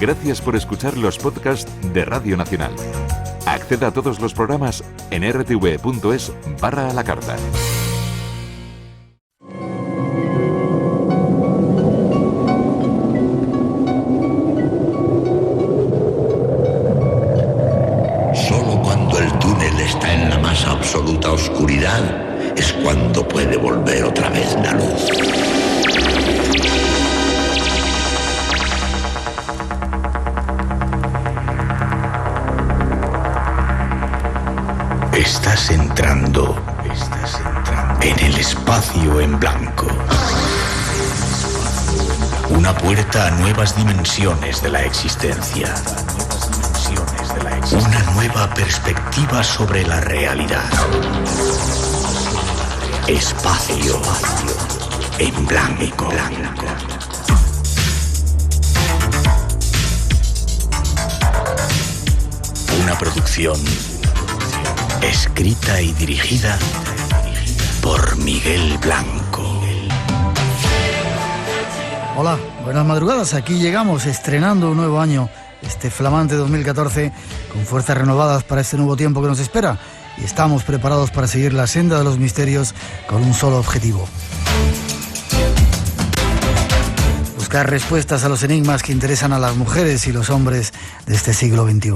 Gracias por escuchar los podcasts de Radio Nacional. Acceda a todos los programas en rtv.es/a la carta. Solo cuando el túnel está en la más absoluta oscuridad es cuando puede volver otra vez la luz. Estás entrando en el espacio en blanco. Una puerta a nuevas dimensiones de la existencia. Una nueva perspectiva sobre la realidad. Espacio en blanco. Una producción escrita y dirigida por Miguel Blanco. Hola, buenas madrugadas. Aquí llegamos estrenando un nuevo año, este flamante 2014, con fuerzas renovadas para este nuevo tiempo que nos espera. Y estamos preparados para seguir la senda de los misterios con un solo objetivo: buscar respuestas a los enigmas que interesan a las mujeres y los hombres de este siglo XXI.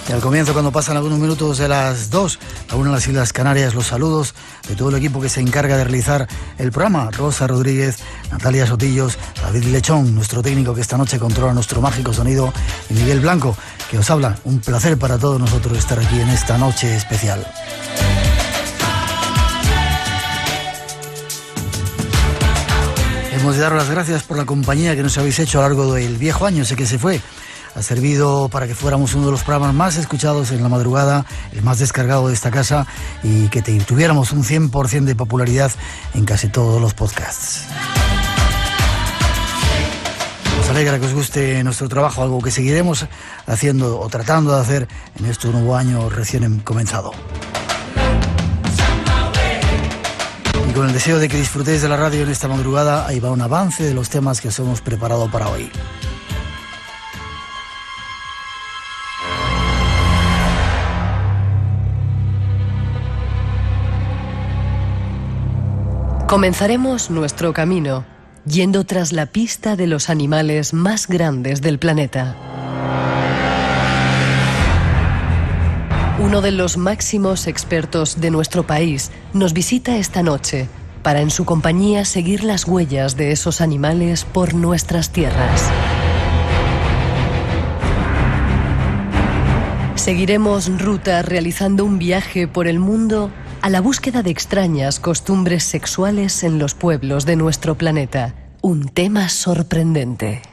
Y al comienzo, cuando pasan algunos minutos de las 2, aún en las Islas Canarias, los saludos de todo el equipo que se encarga de realizar el programa: Rosa Rodríguez, Natalia Sotillos, David Lechón, nuestro técnico que esta noche controla nuestro mágico sonido, y Miguel Blanco, que os habla. Un placer para todos nosotros estar aquí en esta noche especial. Hemos de dar las gracias por la compañía que nos habéis hecho a lo largo del viejo año, ese que se fue. Ha servido para que fuéramos uno de los programas más escuchados en la madrugada, el más descargado de esta casa, y que tuviéramos un 100% de popularidad en casi todos los podcasts. Nos alegra que os guste nuestro trabajo, algo que seguiremos haciendo o tratando de hacer en este nuevo año recién comenzado. Y con el deseo de que disfrutéis de la radio en esta madrugada, ahí va un avance de los temas que os hemos preparado para hoy. Comenzaremos nuestro camino yendo tras la pista de los animales más grandes del planeta. Uno de los máximos expertos de nuestro país nos visita esta noche para en su compañía seguir las huellas de esos animales por nuestras tierras. Seguiremos ruta realizando un viaje por el mundo a la búsqueda de extrañas costumbres sexuales en los pueblos de nuestro planeta. Un tema sorprendente.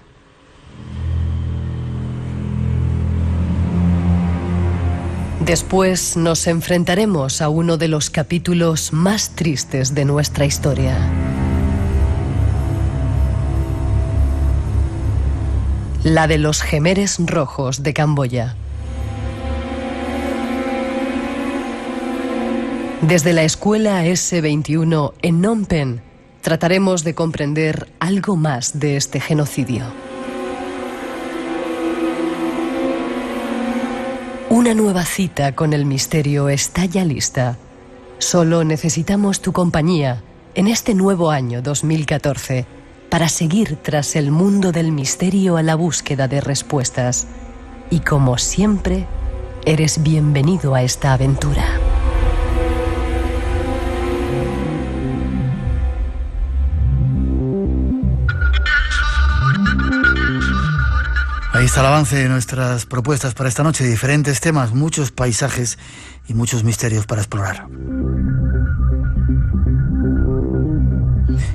Después nos enfrentaremos a uno de los capítulos más tristes de nuestra historia. La de los Jemeres Rojos de Camboya. Desde la escuela S21 en Phnom Penh trataremos de comprender algo más de este genocidio. Una nueva cita con el misterio está ya lista. Solo necesitamos tu compañía en este nuevo año 2014 para seguir tras el mundo del misterio a la búsqueda de respuestas. Y como siempre, eres bienvenido a esta aventura. Ahí está el avance de nuestras propuestas para esta noche, diferentes temas, muchos paisajes y muchos misterios para explorar.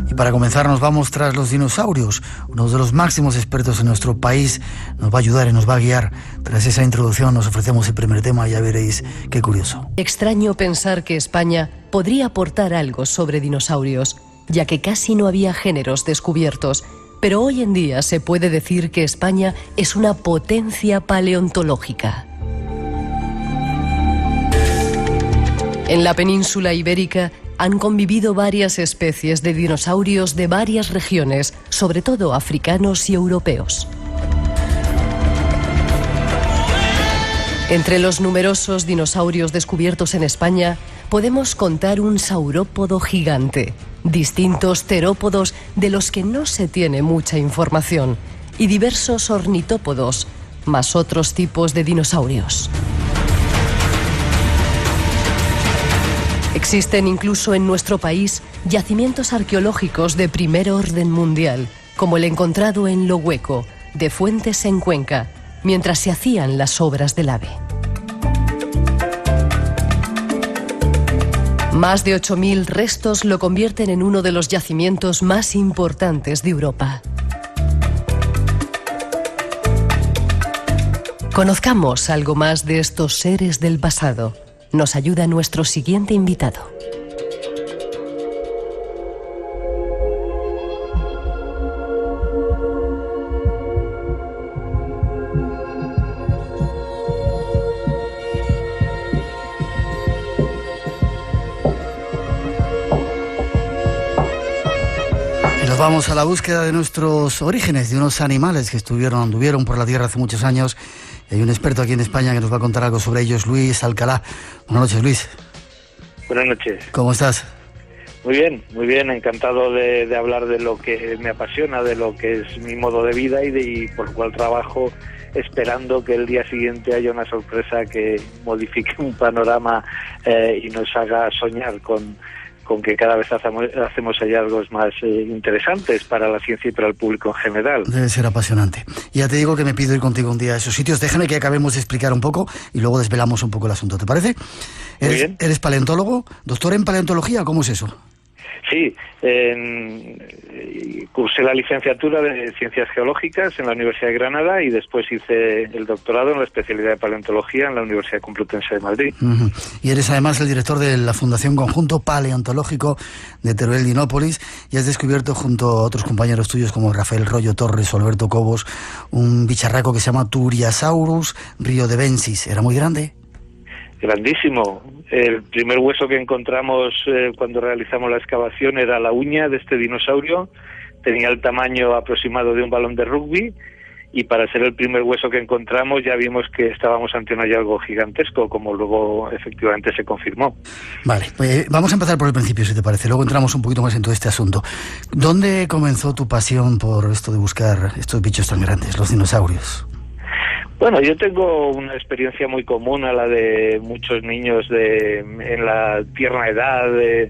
Y para comenzar nos vamos tras los dinosaurios. Uno de los máximos expertos en nuestro país nos va a ayudar y nos va a guiar. Tras esa introducción nos ofrecemos el primer tema y ya veréis qué curioso. Extraño pensar que España podría aportar algo sobre dinosaurios, ya que casi no había géneros descubiertos. Pero hoy en día se puede decir que España es una potencia paleontológica. En la península ibérica han convivido varias especies de dinosaurios de varias regiones, sobre todo africanos y europeos. Entre los numerosos dinosaurios descubiertos en España, podemos contar un saurópodo gigante, distintos terópodos de los que no se tiene mucha información, y diversos ornitópodos, más otros tipos de dinosaurios. Existen incluso en nuestro país yacimientos arqueológicos de primer orden mundial, como el encontrado en Lo Hueco, de Fuentes en Cuenca, mientras se hacían las obras del AVE. Más de 8.000 restos lo convierten en uno de los yacimientos más importantes de Europa. Conozcamos algo más de estos seres del pasado. Nos ayuda nuestro siguiente invitado. Vamos a la búsqueda de nuestros orígenes, de unos animales que anduvieron por la Tierra hace muchos años. Y hay un experto aquí en España que nos va a contar algo sobre ellos, Luis Alcalá. Buenas noches, Luis. Buenas noches. ¿Cómo estás? Muy bien, encantado de hablar de lo que me apasiona, de lo que es mi modo de vida y por lo cual trabajo, esperando que el día siguiente haya una sorpresa que modifique un panorama y nos haga soñar con que cada vez hacemos hallazgos más interesantes para la ciencia y para el público en general. Debe ser apasionante. Ya te digo que me pido ir contigo un día a esos sitios. Déjame que acabemos de explicar un poco y luego desvelamos un poco el asunto, ¿te parece? Muy bien. ¿Eres paleontólogo? ¿Doctor en paleontología? ¿Cómo es eso? Sí, cursé la licenciatura de Ciencias Geológicas en la Universidad de Granada y después hice el doctorado en la especialidad de Paleontología en la Universidad Complutense de Madrid. Uh-huh. Y eres además el director de la Fundación Conjunto Paleontológico de Teruel Dinópolis y has descubierto junto a otros compañeros tuyos como Rafael Rollo Torres o Alberto Cobos un bicharraco que se llama Turiasaurus riodebensis. ¿Era muy grande? Grandísimo. El primer hueso que encontramos cuando realizamos la excavación era la uña de este dinosaurio. Tenía el tamaño aproximado de un balón de rugby y para ser el primer hueso que encontramos ya vimos que estábamos ante un hallazgo gigantesco, como luego efectivamente se confirmó. Vale, pues vamos a empezar por el principio, si te parece. Luego entramos un poquito más en todo este asunto. ¿Dónde comenzó tu pasión por esto de buscar estos bichos tan grandes, los dinosaurios? Bueno, yo tengo una experiencia muy común a la de muchos niños en la tierna edad de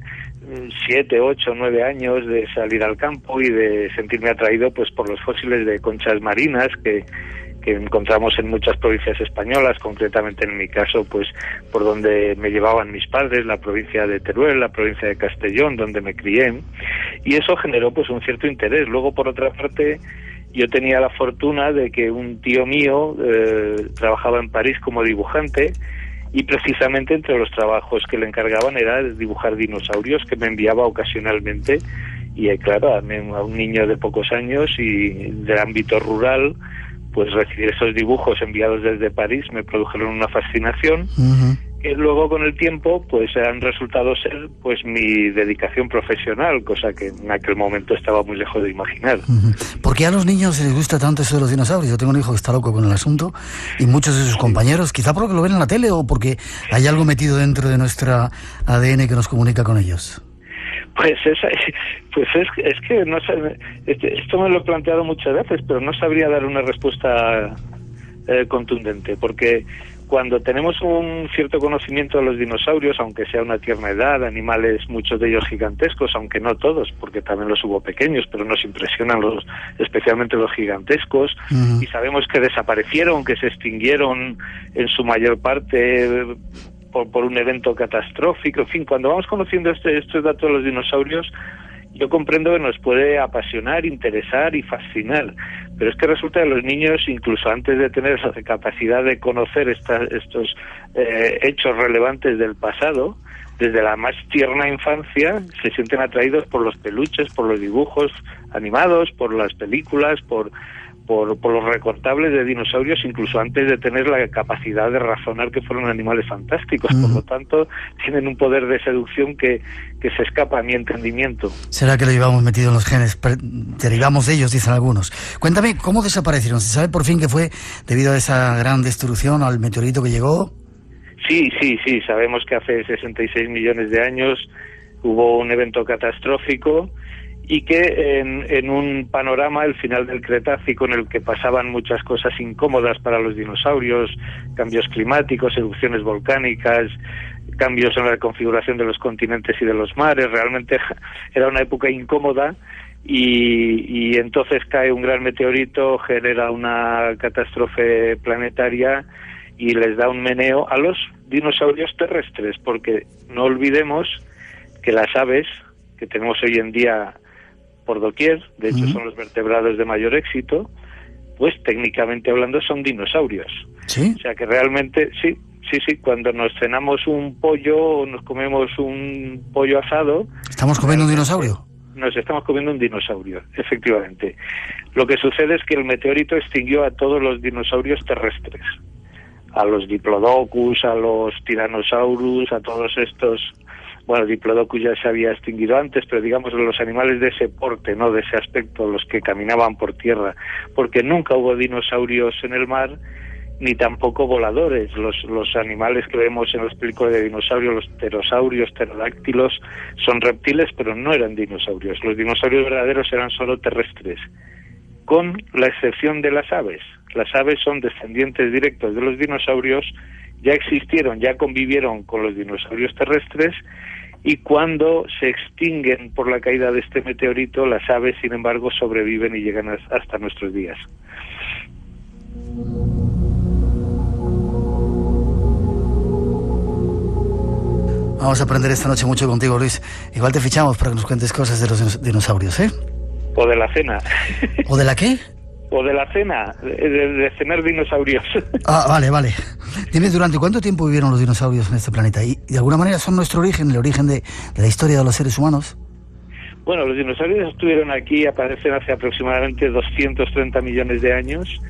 7, 8, 9 años, de salir al campo y de sentirme atraído pues por los fósiles de conchas marinas que encontramos en muchas provincias españolas, concretamente en mi caso pues por donde me llevaban mis padres, la provincia de Teruel, la provincia de Castellón, donde me crié, y eso generó pues un cierto interés. Luego, por otra parte, yo tenía la fortuna de que un tío mío trabajaba en París como dibujante y precisamente entre los trabajos que le encargaban era dibujar dinosaurios que me enviaba ocasionalmente y claro, a un niño de pocos años y del ámbito rural, pues recibir esos dibujos enviados desde París me produjeron una fascinación. Uh-huh. Que luego con el tiempo pues han resultado ser pues mi dedicación profesional, cosa que en aquel momento estaba muy lejos de imaginar. ¿Por qué a los niños les gusta tanto eso de los dinosaurios? Yo tengo un hijo que está loco con el asunto y muchos de sus compañeros, quizá porque lo ven en la tele o porque hay algo metido dentro de nuestra ADN que nos comunica con ellos. Pues es que no sé, esto me lo he planteado muchas veces, pero no sabría dar una respuesta contundente, porque cuando tenemos un cierto conocimiento de los dinosaurios, aunque sea una tierna edad, animales, muchos de ellos gigantescos, aunque no todos, porque también los hubo pequeños, pero nos impresionan especialmente los gigantescos, y sabemos que desaparecieron, que se extinguieron en su mayor parte por un evento catastrófico. En fin, cuando vamos conociendo estos datos de los dinosaurios, yo comprendo que nos puede apasionar, interesar y fascinar, pero es que resulta que los niños, incluso antes de tener esa capacidad de conocer estos hechos relevantes del pasado, desde la más tierna infancia se sienten atraídos por los peluches, por los dibujos animados, por las películas, por por los recortables de dinosaurios, incluso antes de tener la capacidad de razonar que fueron animales fantásticos. Por lo tanto, tienen un poder de seducción que se escapa a mi entendimiento. ¿Será que lo llevamos metido en los genes? Derivamos de ellos, dicen algunos. Cuéntame, ¿cómo desaparecieron? ¿Se sabe por fin que fue debido a esa gran destrucción, al meteorito que llegó? Sí, sabemos que hace 66 millones de años hubo un evento catastrófico y que en un panorama, el final del Cretácico, en el que pasaban muchas cosas incómodas para los dinosaurios, cambios climáticos, erupciones volcánicas, cambios en la configuración de los continentes y de los mares, realmente era una época incómoda, y entonces cae un gran meteorito, genera una catástrofe planetaria y les da un meneo a los dinosaurios terrestres, porque no olvidemos que las aves que tenemos hoy en día por doquier, de hecho son los vertebrados de mayor éxito, pues técnicamente hablando son dinosaurios. ¿Sí? O sea que realmente, sí, cuando nos cenamos un pollo o nos comemos un pollo asado... ¿Estamos comiendo un dinosaurio? Nos estamos comiendo un dinosaurio, efectivamente. Lo que sucede es que el meteorito extinguió a todos los dinosaurios terrestres, a los Diplodocus, a los Tyrannosaurus, a todos estos... Bueno, Diplodocus ya se había extinguido antes, pero digamos los animales de ese porte, no de ese aspecto, los que caminaban por tierra, porque nunca hubo dinosaurios en el mar, ni tampoco voladores. Los animales que vemos en las películas de dinosaurios, los pterosaurios, pterodáctilos, son reptiles, pero no eran dinosaurios. Los dinosaurios verdaderos eran solo terrestres, con la excepción de las aves. Las aves son descendientes directos de los dinosaurios, ya existieron, ya convivieron con los dinosaurios terrestres, y cuando se extinguen por la caída de este meteorito, las aves, sin embargo, sobreviven y llegan hasta nuestros días. Vamos a aprender esta noche mucho contigo, Luis. Igual te fichamos para que nos cuentes cosas de los dinosaurios, ¿eh? O de la cena. ¿O de la qué? O de la cena, de cenar dinosaurios. Ah, vale. Dime, ¿durante cuánto tiempo vivieron los dinosaurios en este planeta? ¿Y de alguna manera son nuestro origen, el origen de la historia de los seres humanos? Bueno, los dinosaurios estuvieron aquí, aparecen hace aproximadamente 230 millones de años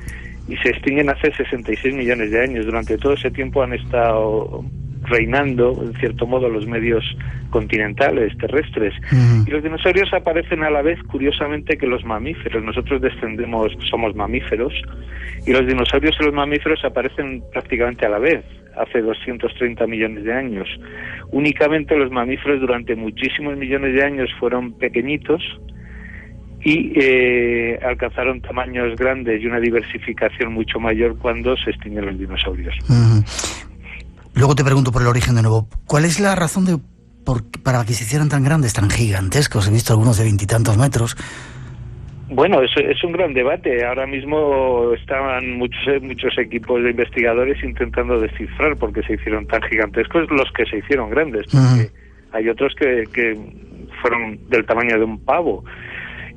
y se extinguen hace 66 millones de años. Durante todo ese tiempo han estado reinando, en cierto modo, los medios continentales, terrestres. Y los dinosaurios aparecen a la vez, curiosamente, que los mamíferos. Nosotros somos mamíferos, y los dinosaurios y los mamíferos aparecen prácticamente a la vez, hace 230 millones de años. Únicamente los mamíferos durante muchísimos millones de años fueron pequeñitos y alcanzaron tamaños grandes y una diversificación mucho mayor cuando se extinguen los dinosaurios. Luego te pregunto por el origen de nuevo. ¿Cuál es la razón para que se hicieran tan grandes, tan gigantescos? He visto algunos de 20 y tantos metros. Bueno, es un gran debate. Ahora mismo estaban muchos equipos de investigadores intentando descifrar por qué se hicieron tan gigantescos los que se hicieron grandes. Porque hay otros que fueron del tamaño de un pavo.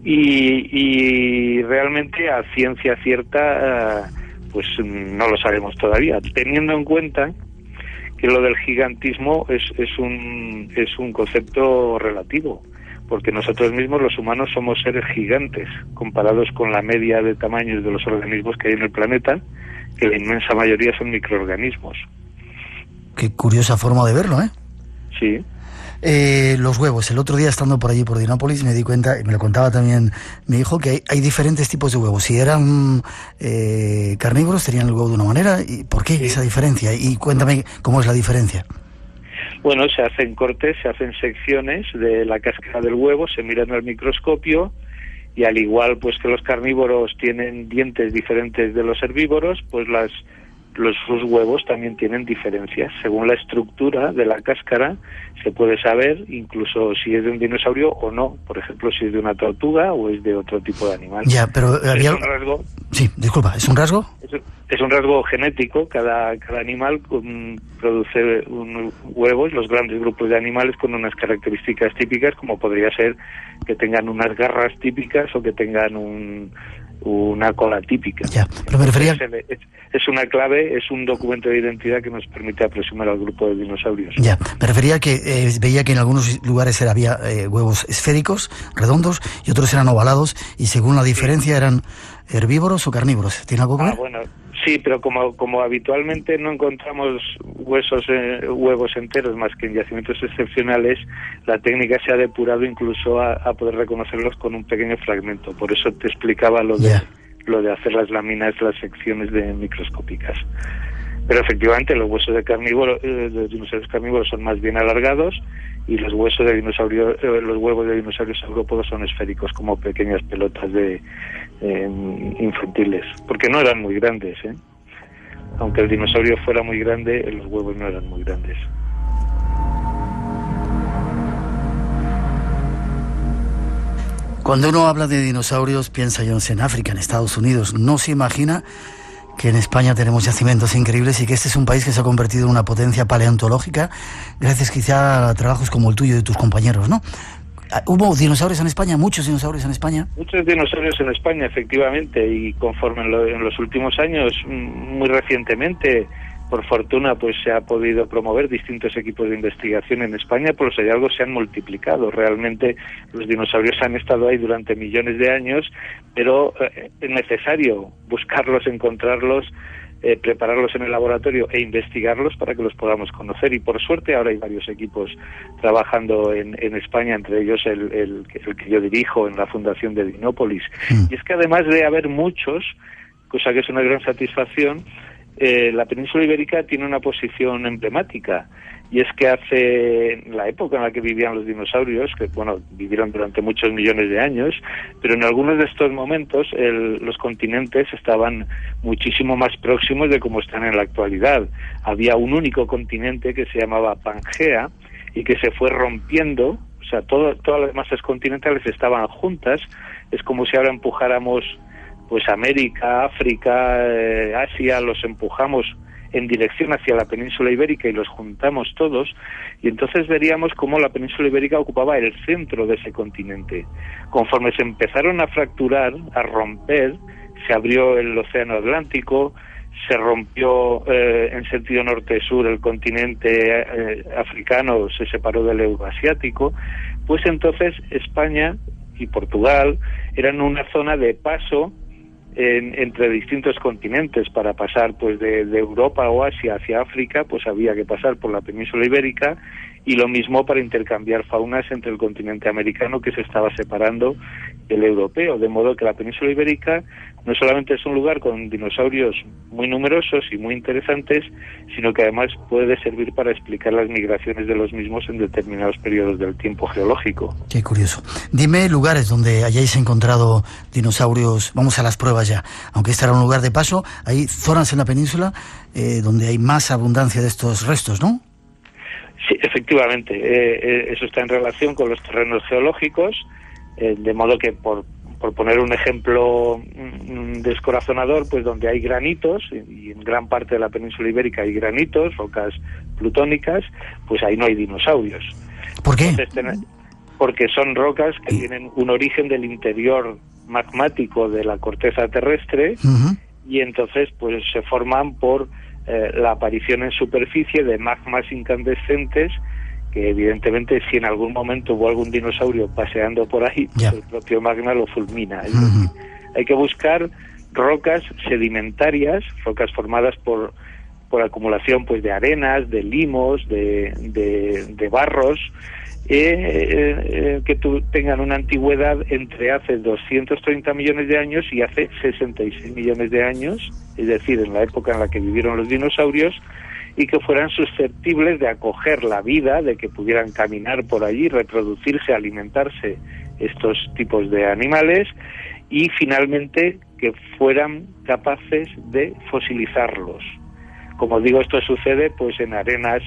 Y realmente a ciencia cierta pues no lo sabemos todavía, teniendo en cuenta que lo del gigantismo es un concepto relativo, porque nosotros mismos, los humanos, somos seres gigantes comparados con la media de tamaños de los organismos que hay en el planeta, que la inmensa mayoría son microorganismos. Qué curiosa forma de verlo, ¿eh? Sí. Los huevos. El otro día, estando por allí, por Dinópolis, me di cuenta, y me lo contaba también mi hijo, que hay diferentes tipos de huevos. Si eran carnívoros, tenían el huevo de una manera. ¿Y por qué esa diferencia? Y cuéntame cómo es la diferencia. Bueno, se hacen cortes, se hacen secciones de la cáscara del huevo, se miran al microscopio, y al igual pues que los carnívoros tienen dientes diferentes de los herbívoros, pues sus huevos también tienen diferencias. Según la estructura de la cáscara se puede saber incluso si es de un dinosaurio o no. Por ejemplo, si es de una tortuga o es de otro tipo de animal. Ya, pero había... Es un rasgo... Sí, disculpa, ¿es un rasgo? Es un rasgo genético. Cada animal produce huevos, los grandes grupos de animales, con unas características típicas, como podría ser que tengan unas garras típicas o que tengan una cola típica. Ya, pero me refería... Es una clave, es un documento de identidad que nos permite aproximar al grupo de dinosaurios. Ya, me refería que veía que en algunos lugares había huevos esféricos, redondos, y otros eran ovalados, y según la diferencia eran herbívoros o carnívoros. ¿Tiene algo que ver? Bueno, sí, pero como habitualmente no encontramos huevos enteros más que en yacimientos excepcionales, la técnica se ha depurado incluso a poder reconocerlos con un pequeño fragmento. Por eso te explicaba lo de hacer las láminas, las secciones microscópicas. Pero efectivamente los huesos de dinosaurios carnívoros son más bien alargados, y los huevos de dinosaurios saurópodos son esféricos, como pequeñas pelotas infantiles, porque no eran muy grandes, Aunque el dinosaurio fuera muy grande, los huevos no eran muy grandes. Cuando uno habla de dinosaurios, piensa yo en África, en Estados Unidos. No se imagina que en España tenemos yacimientos increíbles y que este es un país que se ha convertido en una potencia paleontológica, gracias quizá a trabajos como el tuyo y de tus compañeros, ¿no? ¿Hubo dinosaurios en España? ¿Muchos dinosaurios en España? Muchos dinosaurios en España, efectivamente, y conforme en los últimos años, muy recientemente, por fortuna, pues se ha podido promover distintos equipos de investigación en España, pues los hallazgos se han multiplicado. Realmente los dinosaurios han estado ahí durante millones de años, pero es necesario buscarlos, encontrarlos, prepararlos en el laboratorio e investigarlos para que los podamos conocer. Y por suerte ahora hay varios equipos trabajando en España, entre ellos el que yo dirijo en la Fundación de Dinópolis. Y es que además de haber muchos, cosa que es una gran satisfacción, la península ibérica tiene una posición emblemática, y es que hace la época en la que vivían los dinosaurios, que vivieron durante muchos millones de años, pero en algunos de estos momentos los continentes estaban muchísimo más próximos de como están en la actualidad. Había un único continente que se llamaba Pangea y que se fue rompiendo, o sea, todas las masas continentales estaban juntas. Es como si ahora empujáramos pues América, África, Asia, los empujamos en dirección hacia la península ibérica y los juntamos todos, y entonces veríamos cómo la península ibérica ocupaba el centro de ese continente. Conforme se empezaron a fracturar, a romper, se abrió el océano Atlántico, se rompió en sentido norte-sur el continente africano, se separó del euroasiático, pues entonces España y Portugal eran una zona de paso entre distintos continentes. Para pasar pues de Europa o Asia hacia África, pues había que pasar por la península ibérica, y lo mismo para intercambiar faunas entre el continente americano, que se estaba separando, y el europeo, de modo que la península ibérica no solamente es un lugar con dinosaurios muy numerosos y muy interesantes, sino que además puede servir para explicar las migraciones de los mismos en determinados periodos del tiempo geológico. Qué curioso. Dime lugares donde hayáis encontrado dinosaurios. Vamos a las pruebas ya. Aunque este era un lugar de paso, hay zonas en la península donde hay más abundancia de estos restos, ¿no? Sí, efectivamente. Eso está en relación con los terrenos geológicos, de modo que, por poner un ejemplo descorazonador, pues donde hay granitos, y en gran parte de la península ibérica hay granitos, rocas plutónicas, pues ahí no hay dinosaurios. ¿Por qué? Entonces, porque son rocas que tienen un origen del interior magmático de la corteza terrestre, y entonces pues se forman por la aparición en superficie de magmas incandescentes, que evidentemente si en algún momento hubo algún dinosaurio paseando por ahí, pues el propio magma lo fulmina. Es decir, hay que buscar rocas sedimentarias, rocas formadas por acumulación pues de arenas, de limos, de barros, que tengan una antigüedad entre hace 230 millones de años y hace 66 millones de años, es decir, en la época en la que vivieron los dinosaurios, y que fueran susceptibles de acoger la vida, de que pudieran caminar por allí, reproducirse, alimentarse estos tipos de animales, y finalmente que fueran capaces de fosilizarlos. Como digo, esto sucede pues en arenas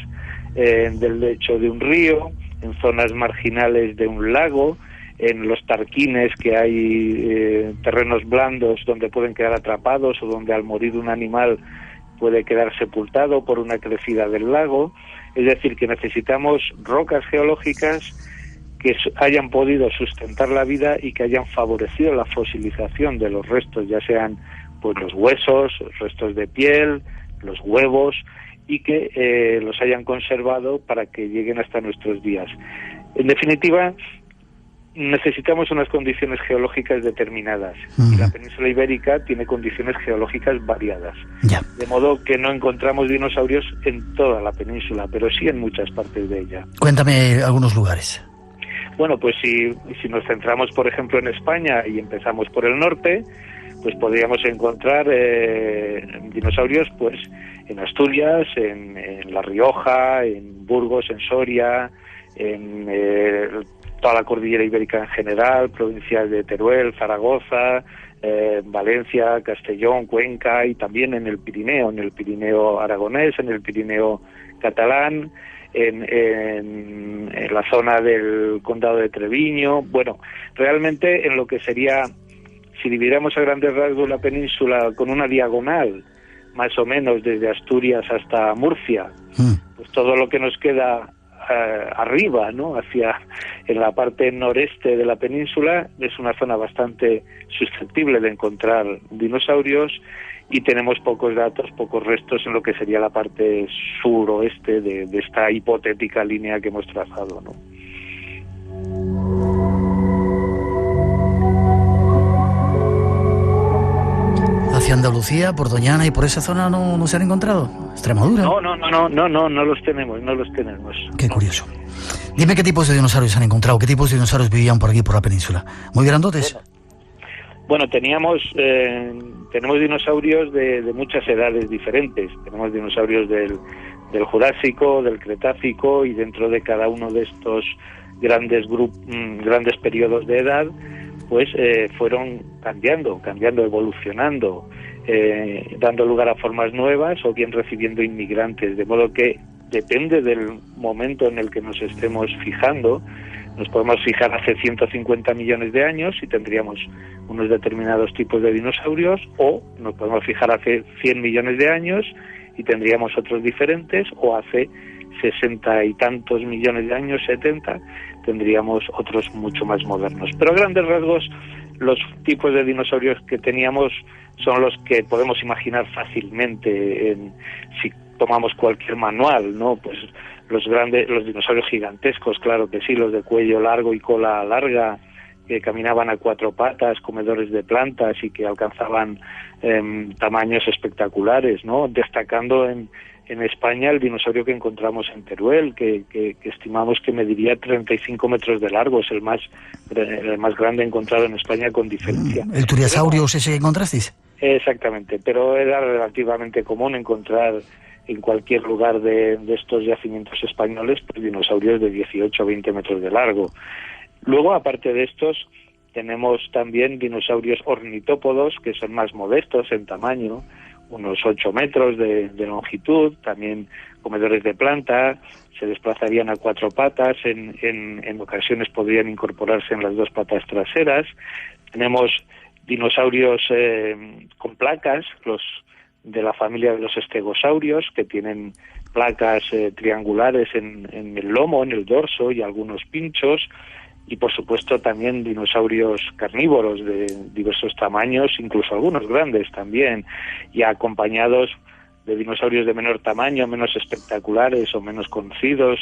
del lecho de un río, en zonas marginales de un lago, en los tarquines, que hay terrenos blandos donde pueden quedar atrapados, o donde al morir un animal puede quedar sepultado por una crecida del lago. Es decir, que necesitamos rocas geológicas que hayan podido sustentar la vida y que hayan favorecido la fosilización de los restos, ya sean pues los huesos, restos de piel, los huevos, y que los hayan conservado para que lleguen hasta nuestros días. En definitiva, necesitamos unas condiciones geológicas determinadas, y la península ibérica tiene condiciones geológicas variadas, de modo que no encontramos dinosaurios en toda la península, pero sí en muchas partes de ella. Cuéntame algunos lugares. Bueno, pues si nos centramos, por ejemplo, en España y empezamos por el norte, pues podríamos encontrar dinosaurios pues en Asturias, en La Rioja, en Burgos, en Soria, en toda la cordillera ibérica en general, provincias de Teruel, Zaragoza, Valencia, Castellón, Cuenca, y también en el Pirineo aragonés, en el Pirineo catalán, en la zona del condado de Treviño. Bueno, realmente en lo que sería, si dividiéramos a grandes rasgos la península con una diagonal, más o menos desde Asturias hasta Murcia, pues todo lo que nos queda arriba, ¿no?, en la parte noreste de la península, es una zona bastante susceptible de encontrar dinosaurios, y tenemos pocos datos, pocos restos en lo que sería la parte suroeste de esta hipotética línea que hemos trazado, ¿no? Hacia Andalucía, por Doñana y por esa zona no se han encontrado. Extremadura. No los tenemos. Qué curioso. Dime qué tipos de dinosaurios han encontrado, qué tipos de dinosaurios vivían por aquí, por la península. ¿Muy grandotes? Bueno, tenemos dinosaurios de muchas edades diferentes. Tenemos dinosaurios del Jurásico, del Cretácico, y dentro de cada uno de estos grandes periodos de edad, pues fueron cambiando, evolucionando, dando lugar a formas nuevas o bien recibiendo inmigrantes, de modo que depende del momento en el que nos estemos fijando. Nos podemos fijar hace 150 millones de años y tendríamos unos determinados tipos de dinosaurios, o nos podemos fijar hace 100 millones de años y tendríamos otros diferentes, o hace 60 y tantos millones de años, 70, tendríamos otros mucho más modernos. Pero a grandes rasgos, los tipos de dinosaurios que teníamos son los que podemos imaginar fácilmente si tomamos cualquier manual, ¿no? Pues los dinosaurios gigantescos, claro que sí, los de cuello largo y cola larga, que caminaban a cuatro patas, comedores de plantas y que alcanzaban tamaños espectaculares, ¿no? Destacando en España el dinosaurio que encontramos en Teruel, que estimamos que mediría 35 metros de largo, es el más grande encontrado en España con diferencia. ¿El Turiasaurus ese que encontrasteis? Exactamente, pero era relativamente común encontrar en cualquier lugar de estos yacimientos españoles pues dinosaurios de 18 o 20 metros de largo. Luego, aparte de estos, tenemos también dinosaurios ornitópodos, que son más modestos en tamaño, unos 8 metros de longitud, también comedores de planta, se desplazarían a cuatro patas, en ocasiones podrían incorporarse en las dos patas traseras. Tenemos dinosaurios con placas, los de la familia de los estegosaurios, que tienen placas triangulares en el lomo, en el dorso, y algunos pinchos. Y por supuesto también dinosaurios carnívoros de diversos tamaños, incluso algunos grandes también, y acompañados de dinosaurios de menor tamaño, menos espectaculares o menos conocidos,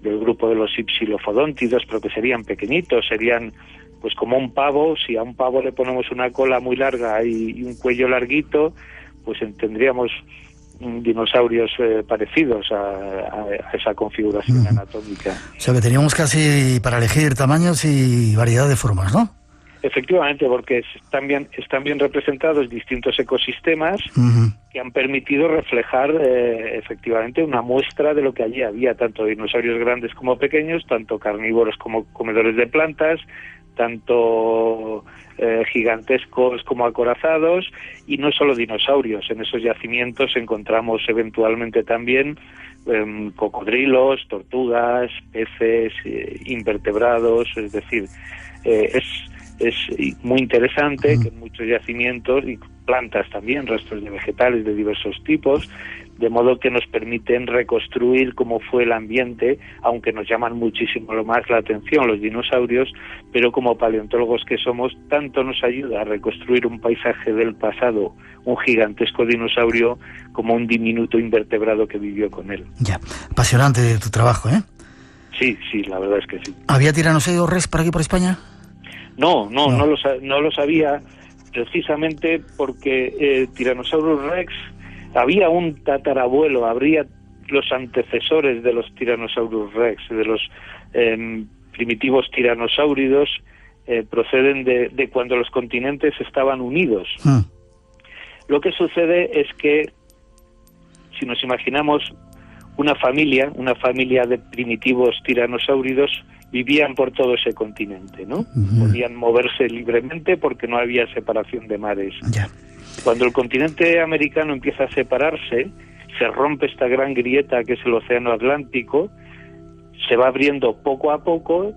del grupo de los ipsilofodóntidos, pero que serían pequeñitos, serían pues como un pavo. Si a un pavo le ponemos una cola muy larga y un cuello larguito, pues tendríamos dinosaurios parecidos a esa configuración anatómica. O sea que teníamos casi para elegir tamaños y variedad de formas, ¿no? Efectivamente, porque están bien representados distintos ecosistemas que han permitido reflejar efectivamente una muestra de lo que allí había, tanto dinosaurios grandes como pequeños, tanto carnívoros como comedores de plantas, tanto gigantescos como acorazados, y no solo dinosaurios. En esos yacimientos encontramos eventualmente también cocodrilos, tortugas, peces, invertebrados, es decir, es muy interesante que en muchos yacimientos, y plantas también, restos de vegetales de diversos tipos, de modo que nos permiten reconstruir cómo fue el ambiente, aunque nos llaman muchísimo más la atención los dinosaurios, pero como paleontólogos que somos, tanto nos ayuda a reconstruir un paisaje del pasado, un gigantesco dinosaurio, como un diminuto invertebrado que vivió con él. Ya, apasionante tu trabajo, ¿eh? Sí, la verdad es que sí. ¿Había Tyrannosaurus Rex por aquí, por España? No lo sabía, precisamente porque Tyrannosaurus Rex, había un tatarabuelo, habría los antecesores de los Tyrannosaurus Rex, de los primitivos tiranosáuridos, proceden de cuando los continentes estaban unidos. Lo que sucede es que, si nos imaginamos una familia de primitivos tiranosáuridos, vivían por todo ese continente, ¿no? Podían moverse libremente porque no había separación de mares. Ya. Cuando el continente americano empieza a separarse, se rompe esta gran grieta que es el Océano Atlántico, se va abriendo poco a poco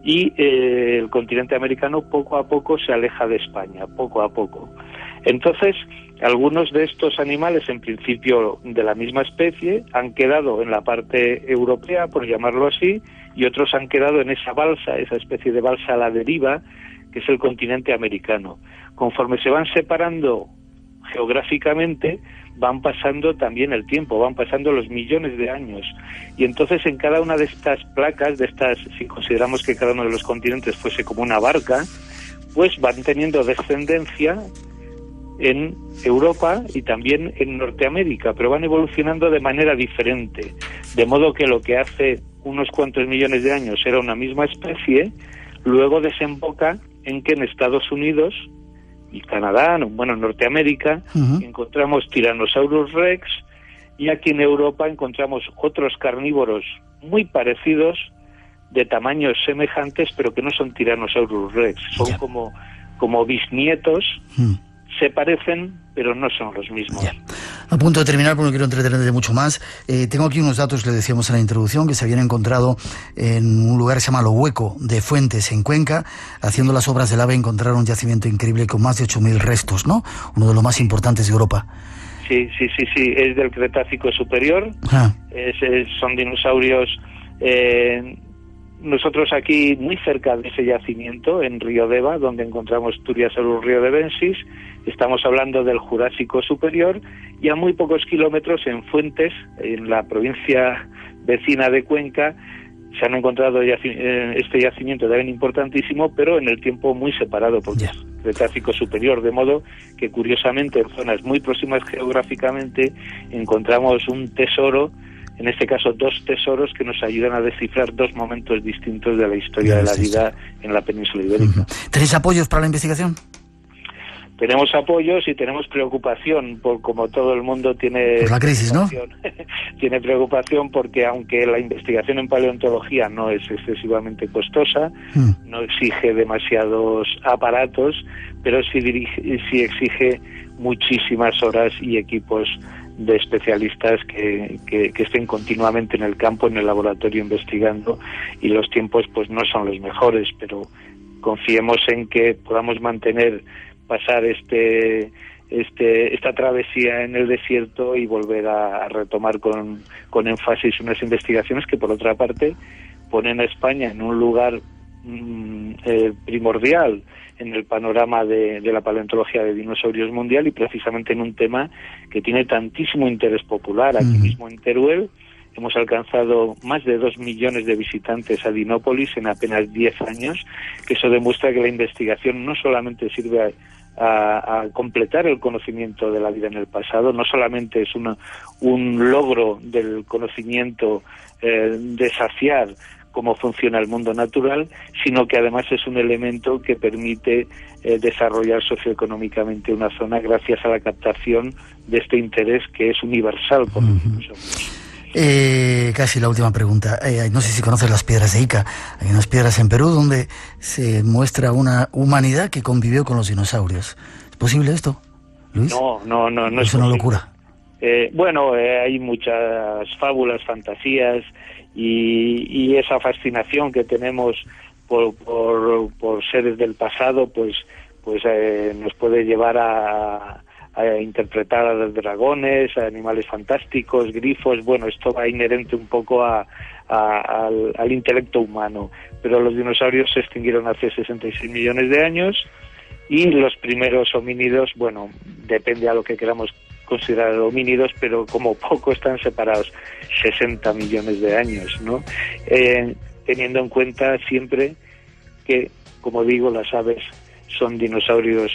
y el continente americano poco a poco se aleja de España, poco a poco. Entonces, algunos de estos animales, en principio de la misma especie, han quedado en la parte europea, por llamarlo así, y otros han quedado en esa balsa, esa especie de balsa a la deriva, que es el continente americano. Conforme se van separando geográficamente, van pasando también el tiempo, van pasando los millones de años. Y entonces en cada una de estas placas, si consideramos que cada uno de los continentes fuese como una barca, pues van teniendo descendencia en Europa y también en Norteamérica, pero van evolucionando de manera diferente. De modo que lo que hace unos cuantos millones de años era una misma especie, luego desemboca en que en Estados Unidos y Canadá, Norteamérica, encontramos Tyrannosaurus Rex, y aquí en Europa encontramos otros carnívoros muy parecidos, de tamaños semejantes, pero que no son Tyrannosaurus Rex, son como bisnietos, se parecen, pero no son los mismos. Ya. A punto de terminar, porque no quiero entretenerte mucho más, tengo aquí unos datos, le decíamos en la introducción, que se habían encontrado en un lugar que se llama Lo Hueco de Fuentes, en Cuenca. Haciendo las obras del AVE encontraron un yacimiento increíble con más de 8.000 restos, ¿no? Uno de los más importantes de Europa. Sí, es del Cretácico superior, son dinosaurios. Nosotros aquí, muy cerca de ese yacimiento, en Río Deva, donde encontramos Turiasaurus riodebensis, estamos hablando del Jurásico superior, y a muy pocos kilómetros, en Fuentes, en la provincia vecina de Cuenca, se han encontrado este yacimiento también importantísimo, pero en el tiempo muy separado, porque es Cretácico superior, de modo que, curiosamente, en zonas muy próximas geográficamente, encontramos un tesoro, en este caso 2 tesoros, que nos ayudan a descifrar 2 momentos distintos de la historia de la vida en la península ibérica. ¿Tenéis apoyos para la investigación? Tenemos apoyos y tenemos preocupación, como todo el mundo tiene... Por la crisis, ¿no? Tiene preocupación porque, aunque la investigación en paleontología no es excesivamente costosa, no exige demasiados aparatos, pero sí exige muchísimas horas y equipos de especialistas que estén continuamente en el campo, en el laboratorio, investigando, y los tiempos pues no son los mejores, pero confiemos en que podamos pasar esta travesía en el desierto y volver a retomar con énfasis unas investigaciones que, por otra parte, ponen a España en un lugar primordial en el panorama de la paleontología de dinosaurios mundial, y precisamente en un tema que tiene tantísimo interés popular. Aquí mismo en Teruel hemos alcanzado más de 2 millones de visitantes a Dinópolis en apenas 10 años, que eso demuestra que la investigación no solamente sirve a completar el conocimiento de la vida en el pasado, no solamente es un logro del conocimiento de saciar cómo funciona el mundo natural, sino que además es un elemento que permite desarrollar socioeconómicamente una zona gracias a la captación de este interés que es universal por los dinosaurios. Casi la última pregunta. No sé si conoces las piedras de Ica. Hay unas piedras en Perú donde se muestra una humanidad que convivió con los dinosaurios. ¿Es posible esto, Luis? No es una locura. Hay muchas fábulas, fantasías y esa fascinación que tenemos por seres del pasado, pues nos puede llevar a interpretar a los dragones, a animales fantásticos, grifos. Bueno, esto va inherente un poco al intelecto humano, pero los dinosaurios se extinguieron hace 66 millones de años y los primeros homínidos, bueno, depende a lo que queramos considerar homínidos, pero como poco están separados 60 millones de años, ¿no? Teniendo en cuenta siempre que, como digo, las aves son dinosaurios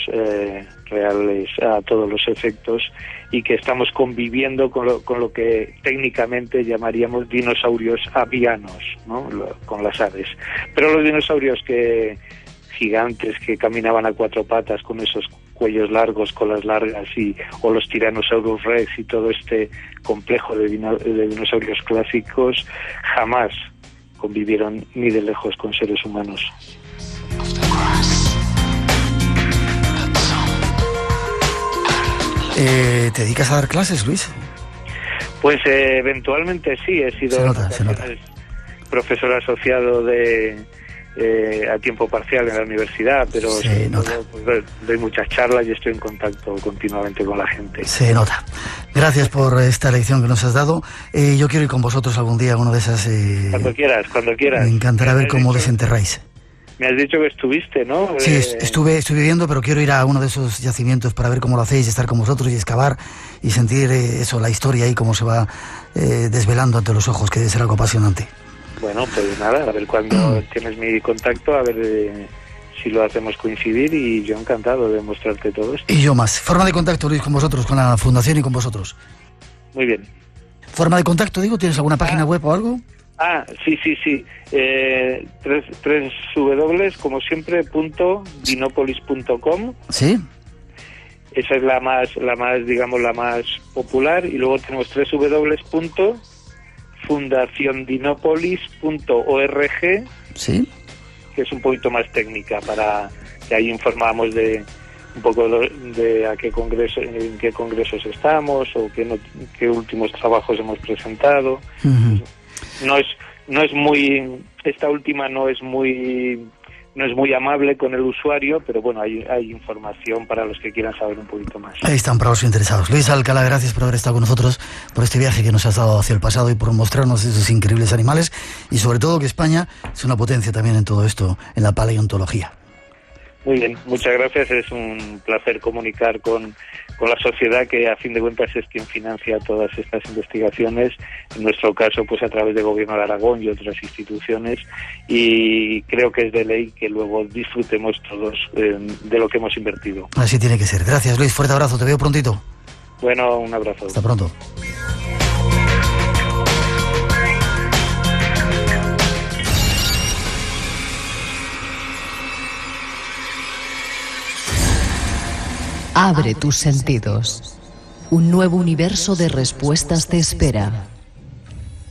reales a todos los efectos y que estamos conviviendo con lo que técnicamente llamaríamos dinosaurios avianos, ¿no? Con las aves. Pero los dinosaurios gigantes que caminaban a cuatro patas con esos cuellos largos, colas largas o los Tyrannosaurus Rex y todo este complejo de dinosaurios clásicos jamás convivieron ni de lejos con seres humanos. ¿Te dedicas a dar clases, Luis? Pues eventualmente sí, he sido profesor asociado a tiempo parcial en la universidad, pero pues, doy muchas charlas y estoy en contacto continuamente con la gente. Se nota. Gracias por esta lección que nos has dado. Yo quiero ir con vosotros algún día a una de esas... Cuando quieras. Me encantará ver cómo desenterráis. Me has dicho que estuviste, ¿no? Sí, estuve viendo, pero quiero ir a uno de esos yacimientos para ver cómo lo hacéis, estar con vosotros y excavar y sentir la historia y cómo se va desvelando ante los ojos, que debe ser algo apasionante. Bueno, pues nada, a ver cuando tienes mi contacto, a ver si lo hacemos coincidir, y yo encantado de mostrarte todo esto. Y yo más. Forma de contacto, Luis, con vosotros, con la Fundación y con vosotros. Muy bien. Forma de contacto, digo, ¿tienes alguna página web o algo? Sí. 3 W, como siempre, .dinopolis.com. Sí. Esa es la más, digamos, la más popular. Y luego tenemos www.fundaciondinopolis.org. Sí. Que es un poquito más técnica, para que ahí informamos de un poco de en qué congresos estamos o qué últimos trabajos hemos presentado. Uh-huh. Esta última no es muy amable con el usuario, pero bueno, hay información para los que quieran saber un poquito más. Ahí están para los interesados. Luis Alcalá, gracias por haber estado con nosotros, por este viaje que nos has dado hacia el pasado y por mostrarnos esos increíbles animales, y sobre todo que España es una potencia también en todo esto, en la paleontología. Muy bien, muchas gracias. Es un placer comunicar con la sociedad, que a fin de cuentas es quien financia todas estas investigaciones, en nuestro caso pues a través del Gobierno de Aragón y otras instituciones, y creo que es de ley que luego disfrutemos todos de lo que hemos invertido. Así tiene que ser. Gracias, Luis, fuerte abrazo, te veo prontito. Bueno, un abrazo. Hasta pronto. Abre tus sentidos. Un nuevo universo de respuestas te espera.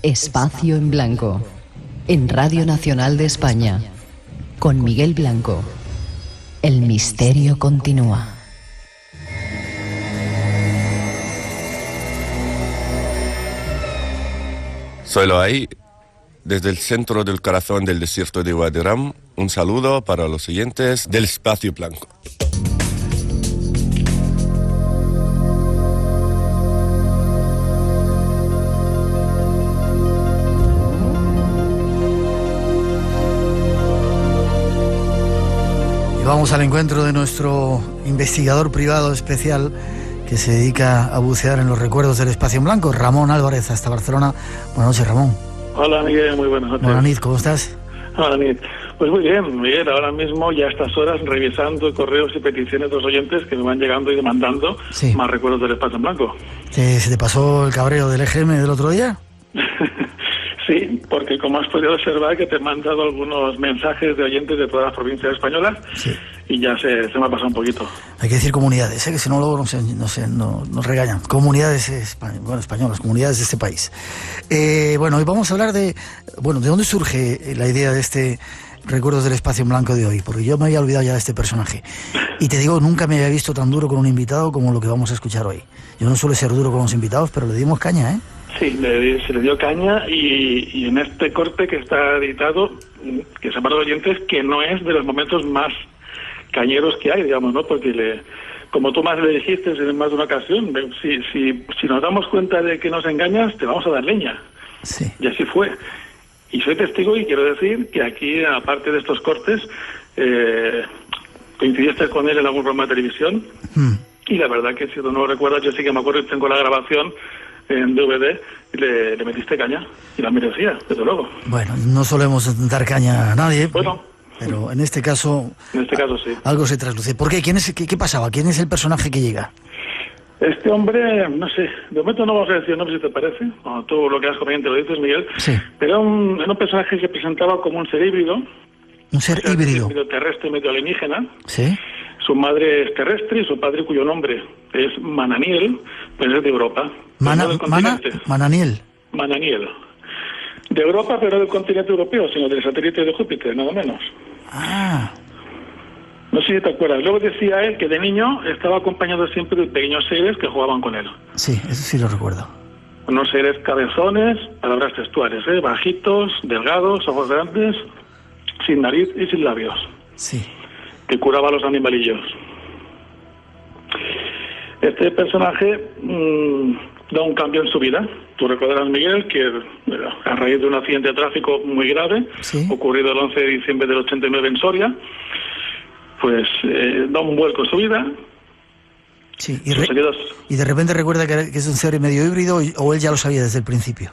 Espacio en Blanco. En Radio Nacional de España. Con Miguel Blanco. El misterio continúa. Solo ahí, desde el centro del corazón del desierto de Wadi Rum, un saludo para los oyentes del Espacio Blanco. Vamos al encuentro de nuestro investigador privado especial que se dedica a bucear en los recuerdos del Espacio en Blanco, Ramón Álvarez, hasta Barcelona. Buenas noches, Ramón. Hola, Miguel, muy buenas noches. Buenas noches, ¿cómo estás? Hola, Miguel. Pues muy bien, Miguel, ahora mismo ya a estas horas revisando correos y peticiones de los oyentes que me van llegando y demandando más recuerdos del Espacio en Blanco. ¿Se te pasó el cabreo del EGM del otro día? Sí, porque como has podido observar que te he mandado algunos mensajes de oyentes de todas las provincias españolas, y ya se me ha pasado un poquito. Hay que decir comunidades, que si no luego nos regañan. Comunidades españolas, comunidades de este país. Bueno, hoy vamos a hablar ¿de dónde surge la idea de este Recuerdos del Espacio en Blanco de hoy? Porque yo me había olvidado ya de este personaje. Y te digo, nunca me había visto tan duro con un invitado como lo que vamos a escuchar hoy. Yo no suelo ser duro con los invitados, pero le dimos caña, ¿eh? Sí, se le dio caña, y en este corte que está editado, que se llama Oyentes, que no es de los momentos más cañeros que hay, digamos, ¿no? Porque como tú más le dijiste en más de una ocasión, si nos damos cuenta de que nos engañas, te vamos a dar leña. Sí. Y así fue. Y soy testigo y quiero decir que aquí, aparte de estos cortes, coincidiste con él en algún programa de televisión. Y la verdad que si tú no recuerdas, yo sí que me acuerdo y tengo la grabación en DVD, y le metiste caña. Y la merecía, desde luego. Bueno, no solemos dar caña a nadie. Bueno. Pero en este caso... En este caso sí. Algo se trasluce. ¿Por qué? ¿Qué pasaba? ¿Quién es el personaje que llega? Este hombre, no sé, de momento no vamos a decir el nombre si te parece, o tú lo que has comentado lo dices, Miguel, Sí. pero era un personaje que presentaba como un ser híbrido. Un ser híbrido. Medio terrestre, medio alienígena. Sí. Su madre es terrestre y su padre, cuyo nombre es Mananiel, pues es de Europa. Mananiel. Mananiel. De Europa, pero no del continente europeo, sino del satélite de Júpiter, nada menos. Ah. No sé si te acuerdas. Luego decía él que de niño estaba acompañado siempre de pequeños seres que jugaban con él. Sí, eso sí lo recuerdo. Unos seres cabezones, palabras textuales, bajitos, delgados, ojos grandes, sin nariz y sin labios. Sí. Que curaba a los animalillos. Este personaje da un cambio en su vida. Tú recordarás, Miguel, que a raíz de un accidente de tráfico muy grave, sí, ocurrido el 11 de diciembre del 89 en Soria, pues da un vuelco en su vida. Sí, y de repente recuerda que es un ser medio híbrido, o él ya lo sabía desde el principio.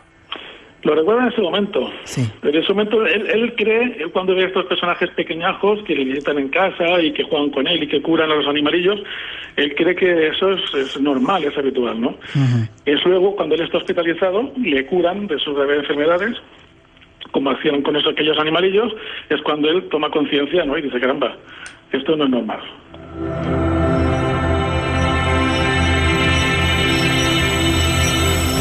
Lo recuerda en ese momento. Sí. En ese momento él cree, cuando ve a estos personajes pequeñajos que le visitan en casa y que juegan con él y que curan a los animalillos, él cree que eso es normal, es habitual, ¿no? Uh-huh. Es luego, cuando él está hospitalizado, le curan de sus graves enfermedades, como hacían con aquellos animalillos, es cuando él toma conciencia, ¿no? Y dice, caramba, esto no es normal.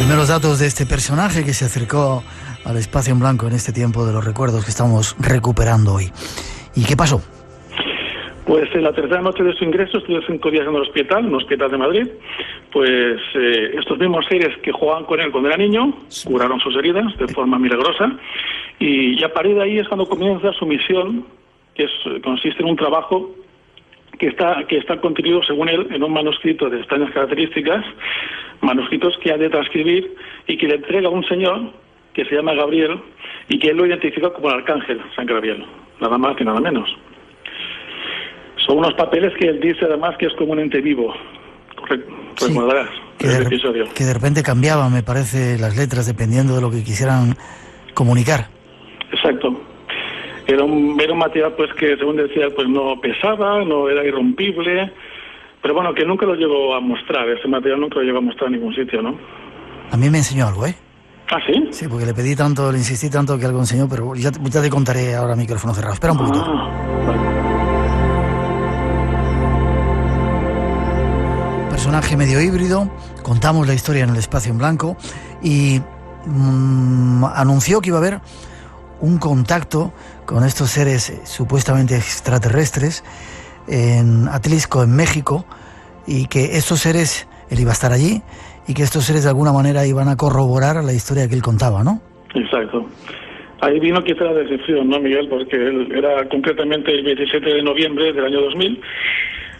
Primeros datos de este personaje que se acercó al espacio en blanco en este tiempo de los recuerdos que estamos recuperando hoy. ¿Y qué pasó? Pues en la tercera noche de su ingreso, estuvo 5 días en el hospital, un hospital de Madrid, pues estos mismos seres que jugaban con él cuando era niño, curaron sus heridas de forma milagrosa, y a partir de ahí es cuando comienza su misión, que consiste en un trabajo que está contenido, según él, en un manuscrito de extrañas características, manuscritos que ha de transcribir y que le entrega a un señor que se llama Gabriel y que él lo identifica como el arcángel San Gabriel, nada más que nada menos. Son unos papeles que él dice además que es como un ente vivo. Recordarás el episodio. Que de repente cambiaban, me parece, las letras dependiendo de lo que quisieran comunicar. Exacto. Era un material pues que, según decía, pues no pesaba, no era irrompible, pero bueno, que nunca lo llegó a mostrar. Ese material nunca lo llegó a mostrar en ningún sitio, ¿no? A mí me enseñó algo, ¿eh? ¿Ah, sí? Sí, porque le pedí tanto, le insistí tanto que algo enseñó, pero ya te contaré ahora, micrófono cerrado. Espera un poquito. Vale. Personaje medio híbrido, contamos la historia en el espacio en blanco y anunció que iba a haber un contacto con estos seres supuestamente extraterrestres en Atlisco, en México, y que estos seres, él iba a estar allí, y que estos seres de alguna manera iban a corroborar la historia que él contaba, ¿no? Exacto. Ahí vino quizá la decepción, ¿no, Miguel? Porque él era concretamente el 27 de noviembre del año 2000,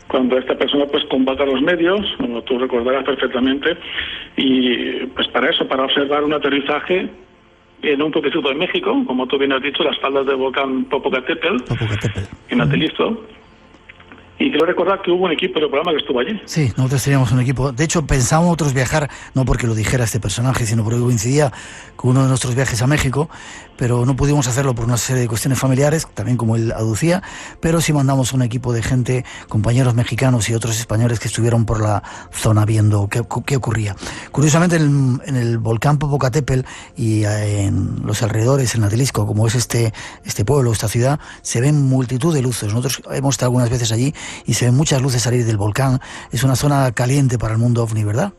cuando esta persona pues convoca a los medios, como tú recordarás perfectamente, y pues para eso, para observar un aterrizaje en un pueblecito de México, como tú bien has dicho, las faldas del volcán Popocatépetl, en Atlisco. Y quiero recordar que hubo un equipo del programa que estuvo allí. Sí, nosotros teníamos un equipo. De hecho, pensábamos nosotros viajar, no porque lo dijera este personaje, sino porque coincidía con uno de nuestros viajes a México, pero no pudimos hacerlo por una serie de cuestiones familiares, también como él aducía, pero sí mandamos un equipo de gente, compañeros mexicanos y otros españoles que estuvieron por la zona viendo qué ocurría. Curiosamente, en el volcán Popocatépetl y en los alrededores, en Atlisco, como es este pueblo, esta ciudad, se ven multitud de luces. Nosotros hemos estado algunas veces allí y se ven muchas luces salir del volcán. Es una zona caliente para el mundo ovni, ¿verdad?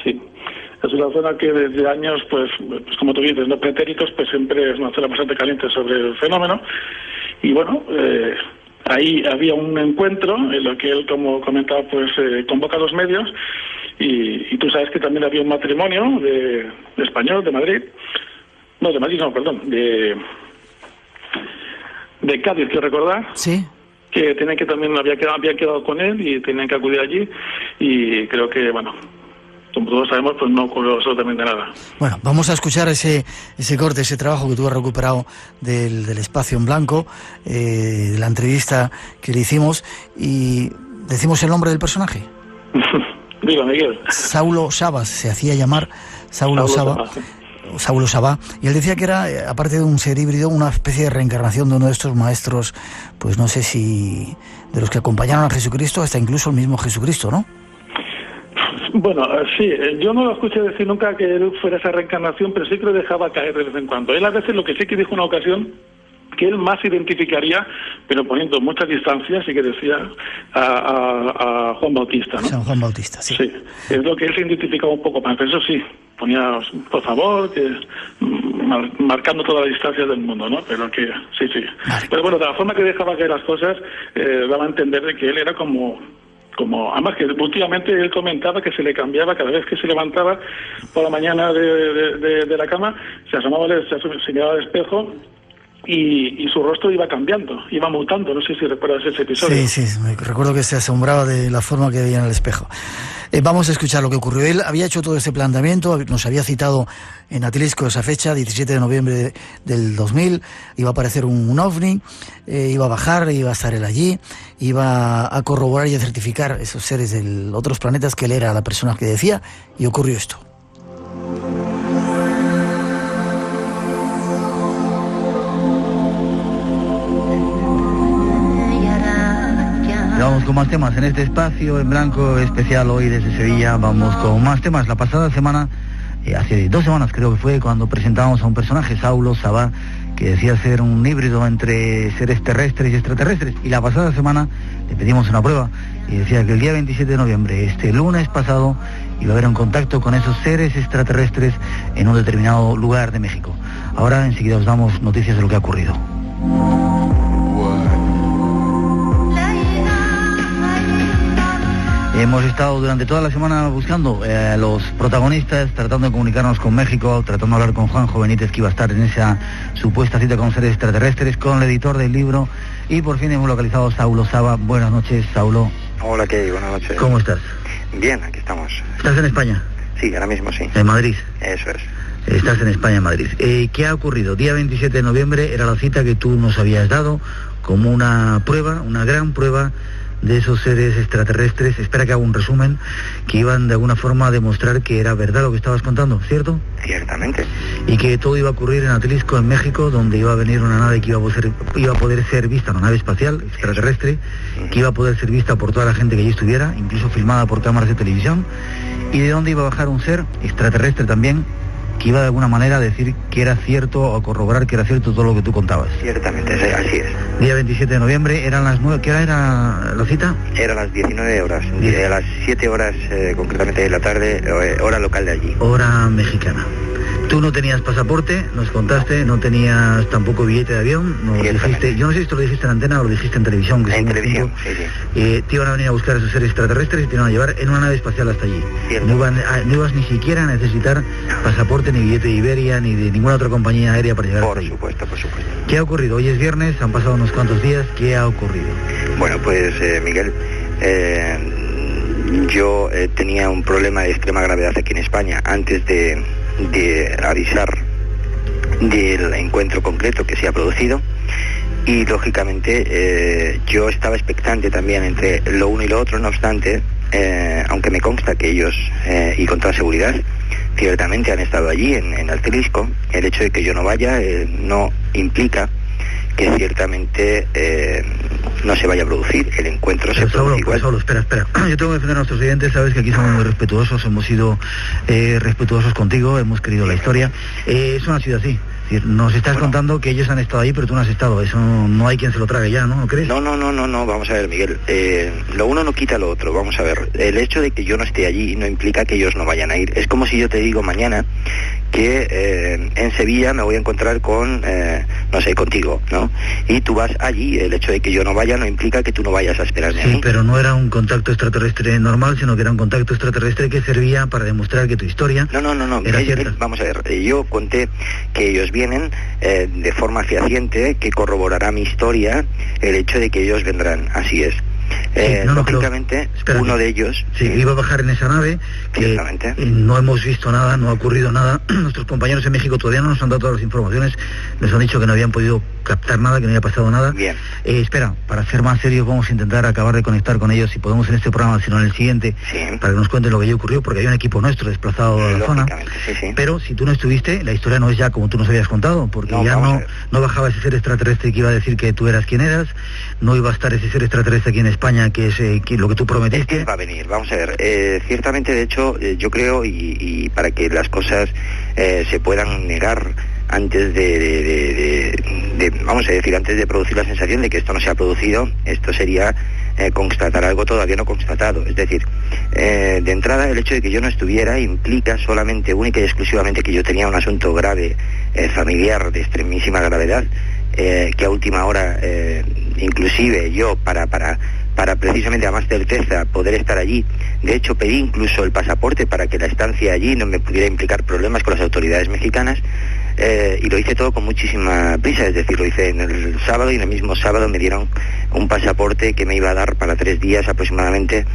Sí, es una zona que desde años, pues como tú dices, no pretéritos, pues siempre es una zona bastante caliente sobre el fenómeno. Y bueno, ahí había un encuentro en lo que él, como comentaba, pues convoca a los medios, y tú sabes que también había un matrimonio de español, de Madrid, de Cádiz, quiero recordar. Sí. que tenían que también había quedado con él y tenían que acudir allí, y creo que, bueno, como todos sabemos, pues no ocurrió absolutamente nada. Bueno, vamos a escuchar ese corte, ese trabajo que tú has recuperado del espacio en blanco, de la entrevista que le hicimos, y decimos el nombre del personaje. Diga, Miguel. Saulo Sabas, se hacía llamar Saulo Sabá, y él decía que era, aparte de un ser híbrido, una especie de reencarnación de uno de estos maestros, pues no sé si de los que acompañaron a Jesucristo, hasta incluso el mismo Jesucristo, ¿no? Bueno, sí, yo no lo escuché decir nunca que él fuera esa reencarnación, pero sí que lo dejaba caer de vez en cuando. Él a veces lo que sí que dijo en una ocasión, que él más identificaría, pero poniendo muchas distancias, sí que decía a Juan Bautista, ¿no? San Juan Bautista, sí. Sí, es lo que él se identificaba un poco más, pero eso sí, ponía, por favor, que marcando todas las distancias del mundo, ¿no? Pero que, sí. Vale. Pero bueno, de la forma que dejaba caer las cosas, daba a entender de que él era como además que últimamente él comentaba que se le cambiaba cada vez que se levantaba por la mañana de la cama, se miraba al espejo y su rostro iba cambiando, iba mutando. No sé si recuerdas ese episodio. Sí, recuerdo que se asombraba de la forma que veía en el espejo. Vamos a escuchar lo que ocurrió. Él había hecho todo este planteamiento, nos había citado en Atilisco esa fecha, 17 de noviembre del 2000, iba a aparecer un ovni, iba a bajar, iba a estar él allí, iba a corroborar y a certificar esos seres de otros planetas, que él era la persona que decía, y ocurrió esto. Vamos con más temas en este espacio en blanco especial hoy desde Sevilla. Vamos con más temas. La pasada semana, hace 2 semanas creo que fue, cuando presentábamos a un personaje, Saulo Sabá, que decía ser un híbrido entre seres terrestres y extraterrestres. Y la pasada semana le pedimos una prueba y decía que el día 27 de noviembre, este lunes pasado, iba a haber un contacto con esos seres extraterrestres en un determinado lugar de México. Ahora enseguida os damos noticias de lo que ha ocurrido. Hemos estado durante toda la semana buscando a los protagonistas, tratando de comunicarnos con México, tratando de hablar con Juanjo Benítez, que iba a estar en esa supuesta cita con seres extraterrestres, con el editor del libro, y por fin hemos localizado a Saulo Sabá. Buenas noches, Saulo. Hola, ¿qué hay? Buenas noches. ¿Cómo estás? Bien, aquí estamos. ¿Estás en España? Sí, ahora mismo sí. ¿En Madrid? Eso es. Estás en España, en Madrid. ¿Qué ha ocurrido? Día 27 de noviembre era la cita que tú nos habías dado como una prueba, una gran prueba de esos seres extraterrestres. Espera que haga un resumen, que iban de alguna forma a demostrar que era verdad lo que estabas contando, ¿cierto? Ciertamente. Y que todo iba a ocurrir en Atilisco, en México, donde iba a venir una nave que iba a poder ser vista, una nave espacial extraterrestre, que iba a poder ser vista por toda la gente que allí estuviera, incluso filmada por cámaras de televisión, y de donde iba a bajar un ser extraterrestre también, que iba de alguna manera a decir que era cierto, o a corroborar que era cierto todo lo que tú contabas. Ciertamente, así es. Día 27 de noviembre, eran las 9, ¿qué hora era la cita? Era a las 19 horas, a las 7 horas concretamente de la tarde, hora local de allí. Hora mexicana. Tú no tenías pasaporte, nos contaste, no tenías tampoco billete de avión, nos dijiste, yo no sé si esto lo dijiste en antena o lo dijiste en televisión. Que en televisión, sí. Te iban a venir a buscar a esos seres extraterrestres y te iban a llevar en una nave espacial hasta allí. No ibas ni siquiera a necesitar pasaporte, ni billete de Iberia, ni de ninguna otra compañía aérea para llegar hasta allí. Por supuesto. ¿Qué ha ocurrido? Hoy es viernes, han pasado unos cuantos días, ¿qué ha ocurrido? Bueno, pues Miguel, yo tenía un problema de extrema gravedad aquí en España antes de avisar del encuentro concreto que se ha producido, y lógicamente yo estaba expectante también entre lo uno y lo otro. No obstante, aunque me consta que ellos, y con toda seguridad, ciertamente han estado allí en Atilisco, el hecho de que yo no vaya no implica que ciertamente no se vaya a producir el encuentro. Se produce igual. Saulo, espera. Yo tengo que defender a nuestros oyentes, sabes que aquí somos muy respetuosos, hemos sido respetuosos contigo, hemos querido la historia. Es una ciudad así. Es decir, nos estás contando que ellos han estado ahí, pero tú no has estado. Eso no hay quien se lo trague ya, ¿no? ¿No crees? No, vamos a ver, Miguel. Lo uno no quita lo otro. Vamos a ver. El hecho de que yo no esté allí no implica que ellos no vayan a ir. Es como si yo te digo mañana que en Sevilla me voy a encontrar con, no sé, contigo, ¿no? Y tú vas allí, el hecho de que yo no vaya no implica que tú no vayas a esperarme a mí. Sí, pero no era un contacto extraterrestre normal, sino que era un contacto extraterrestre que servía para demostrar que tu historia No, era cierta. vamos a ver, yo conté que ellos vienen de forma fehaciente, que corroborará mi historia, el hecho de que ellos vendrán, así es. Lógicamente, pero, uno de ellos... Sí, iba a bajar en esa nave, que no hemos visto nada, no ha ocurrido nada. Nuestros compañeros en México todavía no nos han dado todas las informaciones, nos han dicho que no habían podido captar nada, que no había pasado nada. Bien. Espera, para ser más serios vamos a intentar acabar de conectar con ellos, si podemos en este programa, si no en el siguiente, para que nos cuenten lo que ya ocurrió, porque hay un equipo nuestro desplazado a la zona. Pero si tú no estuviste, la historia no es ya como tú nos habías contado, porque ya no bajaba ese ser extraterrestre que iba a decir que tú eras quien eras, no iba a estar ese ser extraterrestre aquí en España, que es lo que tú prometiste. Va a venir, vamos a ver. Ciertamente, de hecho, yo creo, y para que las cosas se puedan negar antes vamos a decir, antes de producir la sensación de que esto no se ha producido, esto sería constatar algo todavía no constatado. Es decir, de entrada, el hecho de que yo no estuviera implica solamente, única y exclusivamente, que yo tenía un asunto grave, familiar, de extremísima gravedad, que a última hora, inclusive yo, para precisamente a más certeza poder estar allí. De hecho, pedí incluso el pasaporte para que la estancia allí no me pudiera implicar problemas con las autoridades mexicanas, y lo hice todo con muchísima prisa, es decir, lo hice en el sábado, y en el mismo sábado me dieron un pasaporte que me iba a dar para 3 días aproximadamente,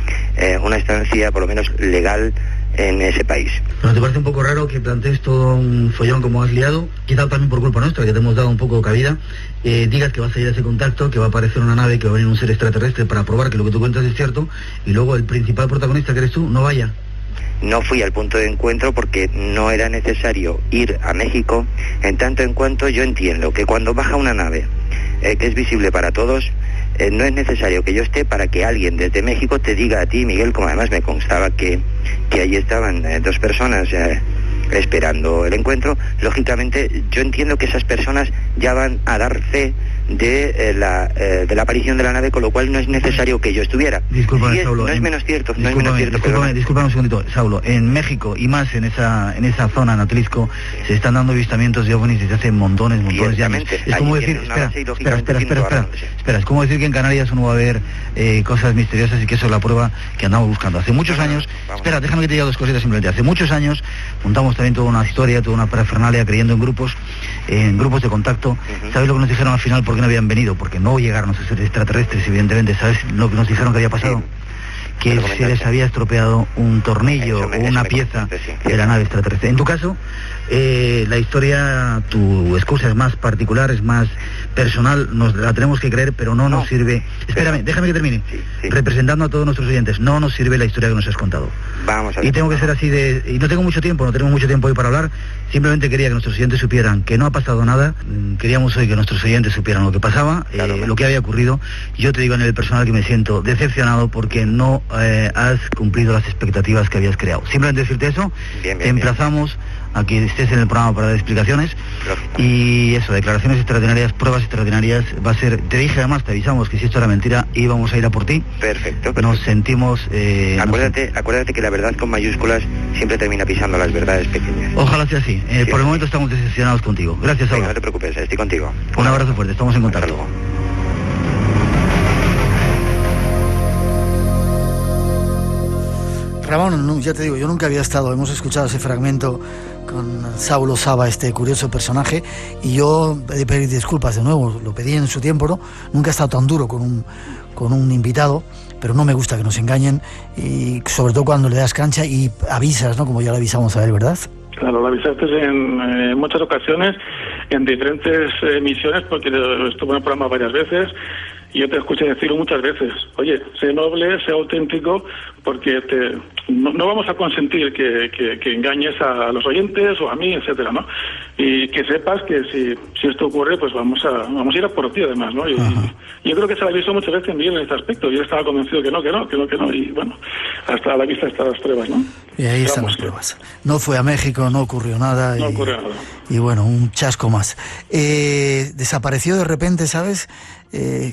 una estancia por lo menos legal en ese país. ¿No te parece un poco raro que plantees todo un follón como has liado, quizá también por culpa nuestra, que te hemos dado un poco de cabida, digas que vas a ir a ese contacto, que va a aparecer una nave, que va a venir un ser extraterrestre para probar que lo que tú cuentas es cierto, y luego el principal protagonista, que eres tú, no vaya? No fui al punto de encuentro porque no era necesario ir a México, en tanto en cuanto yo entiendo que cuando baja una nave que es visible para todos, no es necesario que yo esté para que alguien desde México te diga a ti, Miguel, como además me constaba que allí estaban 2 personas esperando el encuentro. Lógicamente yo entiendo que esas personas ya van a dar fe de la aparición de la nave, con lo cual no es necesario que yo estuviera. Discúlpame, Saulo. No es menos cierto. Discúlpame un segundito, Saulo. En México, y más en esa zona, en Atlisco, se están dando avistamientos de ovnis desde hace montones de años. Es como decir, espera, es como decir que en Canarias uno va a ver cosas misteriosas, y que eso es la prueba que andamos buscando. Hace muchos años, espera, déjame que te diga 2 cositas simplemente. Hace muchos años montamos también toda una historia, toda una parafernalia, creyendo en grupos de contacto. ¿Sabes lo que nos dijeron al final? ¿Por qué no habían venido? Porque no llegaron a ser extraterrestres, evidentemente. ¿Sabes lo que nos dijeron que había pasado? Que se les había estropeado un tornillo o una pieza de la nave extraterrestre. En tu caso, la historia, tu excusa es más particular, es más personal, nos la tenemos que creer, pero no nos sirve. Espérame, déjame que termine. Representando a todos nuestros oyentes, no nos sirve la historia que nos has contado. Vamos a ver. Y tengo que ser así y no tengo mucho tiempo, no tenemos mucho tiempo hoy para hablar. Simplemente quería que nuestros oyentes supieran que no ha pasado nada. Queríamos hoy que nuestros oyentes supieran lo que pasaba, lo que había ocurrido. Yo te digo a nivel personal que me siento decepcionado porque no has cumplido las expectativas que habías creado. Simplemente decirte eso. Te emplazamos a que estés en el programa para dar explicaciones. Y eso, declaraciones extraordinarias, pruebas extraordinarias, va a ser. Te dije, además, te avisamos que si esto era mentira íbamos a ir a por ti. Perfecto. Nos sentimos... acuérdate que la verdad con mayúsculas siempre termina pisando las verdades pequeñas. Ojalá sea así. Por el momento estamos decepcionados contigo. Gracias, Saulo. No te preocupes, estoy contigo. Un abrazo fuerte, estamos en contacto. Ramón, ya te digo, yo nunca había estado, hemos escuchado ese fragmento con Saulo Saba, este curioso personaje, y yo he de pedir disculpas de nuevo, lo pedí en su tiempo, ¿no? Nunca he estado tan duro con un invitado, pero no me gusta que nos engañen, y sobre todo cuando le das cancha y avisas, ¿no? Como ya le avisamos a él, ¿verdad? Claro, lo avisaste en muchas ocasiones, en diferentes emisiones, porque estuve en el programa varias veces, y yo te escuché decirlo muchas veces. Oye, sé noble, sé auténtico, porque no vamos a consentir que engañes a los oyentes o a mí, etcétera, ¿no? Y que sepas que si esto ocurre, pues vamos a ir a por ti, además, ¿no? Y yo creo que se le avisó muchas veces en Miguel en este aspecto. Yo estaba convencido que no, y bueno, hasta a la vista están las pruebas, ¿no? Y ahí están las pruebas. No fue a México, no ocurrió nada. No ocurrió nada. Y bueno, un chasco más. Desapareció de repente, ¿sabes?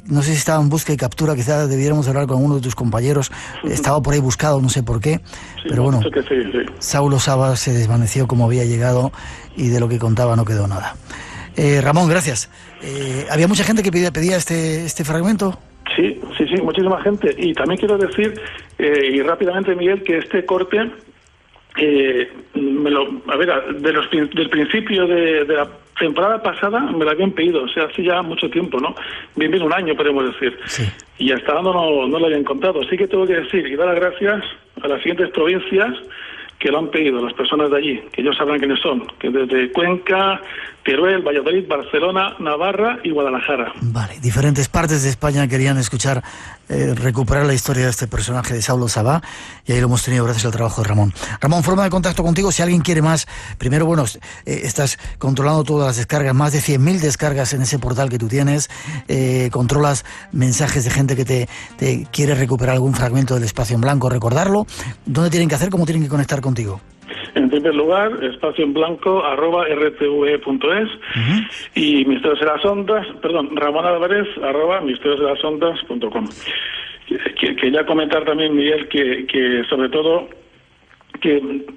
No sé si estaba en busca y captura, quizás debiéramos hablar con uno de tus compañeros. Estaba por ahí ahí buscado, no sé por qué, Sí, pero bueno, que sí. Saulo Saba se desvaneció como había llegado y de lo que contaba no quedó nada. Ramón, gracias. ¿Había mucha gente que pedía este fragmento? Sí, muchísima gente. Y también quiero decir, y rápidamente, Miguel, que este corte, del principio de la temporada pasada me lo habían pedido, o sea, hace ya mucho tiempo, ¿no? Bien un año, podemos decir. Sí. Y hasta ahora no lo había encontrado. Así que tengo que decir y dar las gracias a las siguientes provincias que lo han pedido, las personas de allí, que ellos sabrán quiénes son, que desde Cuenca, Teruel, Valladolid, Barcelona, Navarra y Guadalajara. Vale, diferentes partes de España querían escuchar, recuperar la historia de este personaje de Saulo Saba, y ahí lo hemos tenido gracias al trabajo de Ramón. Ramón, forma de contacto contigo, si alguien quiere más. Primero, bueno, estás controlando todas las descargas, más de 100.000 descargas en ese portal que tú tienes, controlas mensajes de gente que te quiere recuperar algún fragmento del Espacio en Blanco, recordarlo. ¿Dónde tienen que hacer? ¿Cómo tienen que conectar contigo? En primer lugar, espacioenblanco@rtve.es y Misterios de las Ondas, Ramón Álvarez @misteriosdelasondas.com. Quería comentar también, Miguel, que sobre todo que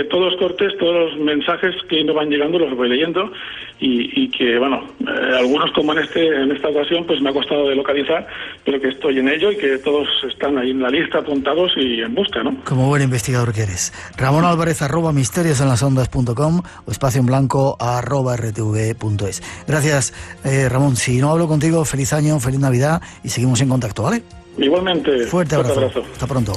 todos los cortes, todos los mensajes que me van llegando los voy leyendo y que, algunos como en esta ocasión, pues me ha costado de localizar, pero que estoy en ello y que todos están ahí en la lista apuntados y en busca, ¿no? Como buen investigador que eres. Ramón Álvarez @misteriosdelasondas.com o espacioenblanco @rtve.es. Gracias, Ramón. Si no hablo contigo, feliz año, feliz Navidad y seguimos en contacto, ¿vale? Igualmente. Fuerte abrazo. Hasta pronto.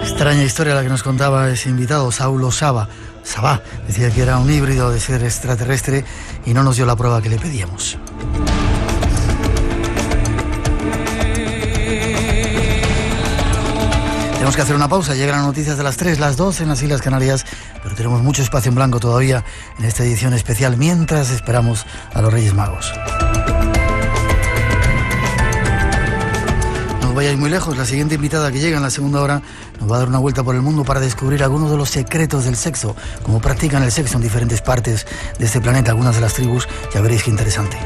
Extraña historia la que nos contaba ese invitado, Saulo Saba. Saba decía que era un híbrido de ser extraterrestre y no nos dio la prueba que le pedíamos. Tenemos que hacer una pausa, llegan las noticias de las 3, las 2 en las Islas Canarias, pero tenemos mucho espacio en blanco todavía en esta edición especial mientras esperamos a los Reyes Magos. No vayáis muy lejos, la siguiente invitada que llega en la segunda hora nos va a dar una vuelta por el mundo para descubrir algunos de los secretos del sexo, cómo practican el sexo en diferentes partes de este planeta, algunas de las tribus, ya veréis qué interesante.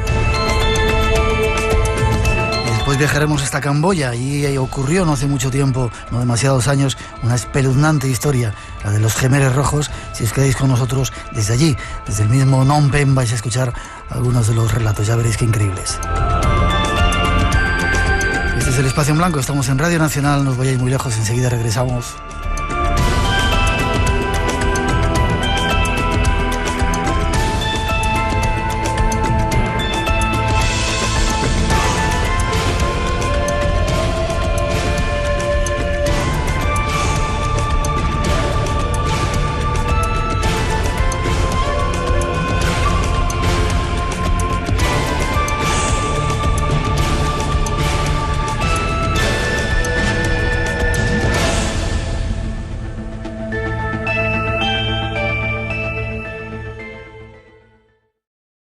Después viajaremos hasta Camboya y ocurrió no hace mucho tiempo, no demasiados años, una espeluznante historia, la de los Jemeres Rojos. Si os quedáis con nosotros desde allí, desde el mismo Phnom Penh, vais a escuchar algunos de los relatos, ya veréis qué increíbles. Este es el Espacio en Blanco, estamos en Radio Nacional, no os vayáis muy lejos, enseguida regresamos.